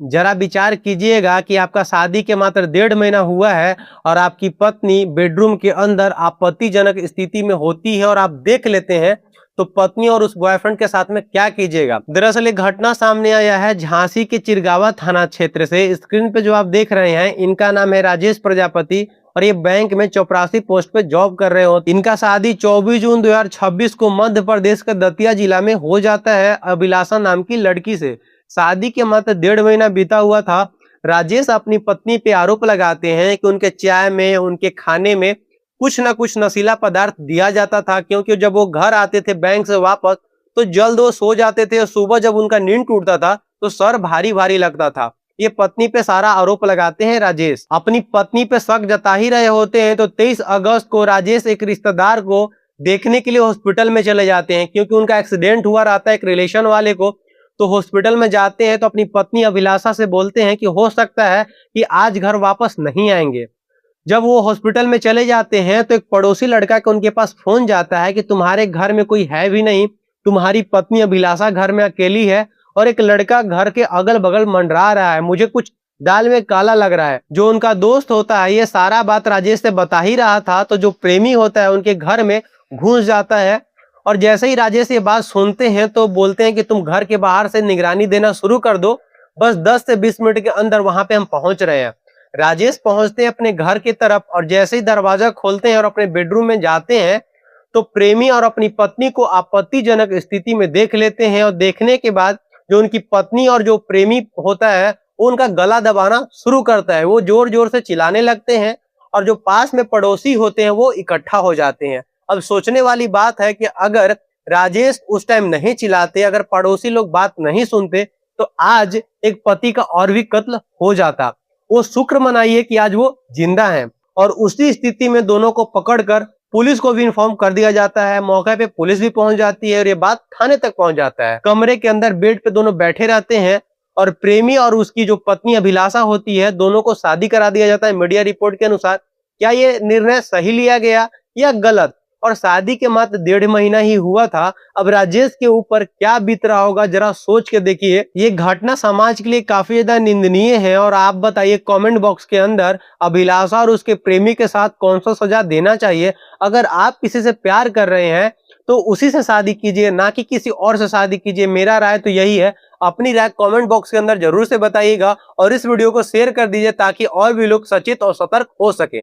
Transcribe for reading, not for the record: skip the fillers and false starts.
जरा विचार कीजिएगा कि आपका शादी के मात्र 1.5 महीना हुआ है और आपकी पत्नी बेडरूम के अंदर आपत्तिजनक स्थिति में होती है और आप देख लेते हैं, तो पत्नी और उस बॉयफ्रेंड के साथ में क्या कीजिएगा। दरअसल एक घटना सामने आया है झांसी के चिरगावा थाना क्षेत्र से। स्क्रीन पे जो आप देख रहे हैं, इनका नाम है राजेश प्रजापति और ये बैंक में चपरासी पोस्ट पे जॉब कर रहे हो। इनका शादी 24 जून 2026 को मध्य प्रदेश के दतिया जिला में हो जाता है अभिलाषा नाम की लड़की से। शादी के मात्र 1.5 महीना बीता हुआ था। राजेश अपनी पत्नी पे आरोप लगाते हैं कि उनके चाय में, उनके खाने में कुछ ना कुछ नशीला पदार्थ दिया जाता था, क्योंकि जब वो घर आते थे बैंक से वापस तो जल्द वो सो जाते थे और सुबह जब उनका नींद टूटता था तो सर भारी भारी लगता था। ये पत्नी पे सारा आरोप लगाते हैं राजेश। अपनी पत्नी पे शक जता ही रहे होते हैं तो 23 अगस्त को राजेश एक रिश्तेदार को देखने के लिए हॉस्पिटल में चले जाते हैं, क्योंकि उनका एक्सीडेंट हुआ रहता है एक रिलेशन वाले को। तो हॉस्पिटल में जाते हैं तो अपनी पत्नी अभिलाषा से बोलते हैं कि हो सकता है कि आज घर वापस नहीं आएंगे। जब वो हॉस्पिटल में चले जाते हैं तो एक पड़ोसी लड़का के उनके पास फोन जाता है कि तुम्हारे घर में कोई है भी नहीं, तुम्हारी पत्नी अभिलाषा घर में अकेली है और एक लड़का घर के अगल बगल मंडरा रहा है, मुझे कुछ दाल में काला लग रहा है। जो उनका दोस्त होता है ये सारा बात राजेश से बता ही रहा था, तो जो प्रेमी होता है उनके घर में घुस जाता है और जैसे ही राजेश ये बात सुनते हैं तो बोलते हैं कि तुम घर के बाहर से निगरानी देना शुरू कर दो, बस 10 से 20 मिनट के अंदर वहां पे हम पहुंच रहे हैं। राजेश पहुंचते हैं अपने घर की तरफ और जैसे ही दरवाजा खोलते हैं और अपने बेडरूम में जाते हैं तो प्रेमी और अपनी पत्नी को आपत्तिजनक स्थिति में देख लेते हैं और देखने के बाद जो उनकी पत्नी और जो प्रेमी होता है वो उनका गला दबाना शुरू करता है। वो जोर जोर से चिल्लाने लगते हैं और जो पास में पड़ोसी होते हैं वो इकट्ठा हो जाते हैं। अब सोचने वाली बात है कि अगर राजेश उस टाइम नहीं चिल्लाते, अगर पड़ोसी लोग बात नहीं सुनते तो आज एक पति का और भी कत्ल हो जाता। वो शुक्र मनाइए कि आज वो जिंदा हैं। और उसी स्थिति में दोनों को पकड़कर पुलिस को भी इन्फॉर्म कर दिया जाता है। मौके पे पुलिस भी पहुंच जाती है और ये बात थाने तक पहुंच जाता है। कमरे के अंदर बेड पे दोनों बैठे रहते हैं और प्रेमी और उसकी जो पत्नी अभिलाषा होती है दोनों को शादी करा दिया जाता है। मीडिया रिपोर्ट के अनुसार क्या ये निर्णय सही लिया गया या गलत? और शादी के मात्र 1.5 महीना ही हुआ था। अब राजेश के ऊपर क्या बीत रहा होगा जरा सोच के देखिए। ये घटना समाज के लिए काफी ज्यादा निंदनीय है और आप बताइए कमेंट बॉक्स के अंदर अभिलाषा और उसके प्रेमी के साथ कौन सा सजा देना चाहिए। अगर आप किसी से प्यार कर रहे हैं तो उसी से शादी कीजिए, ना कि किसी और से शादी कीजिए। मेरा राय तो यही है। अपनी राय कमेंट बॉक्स के अंदर जरूर से बताइएगा और इस वीडियो को शेयर कर दीजिए ताकि और भी लोग सचेत और सतर्क हो सके।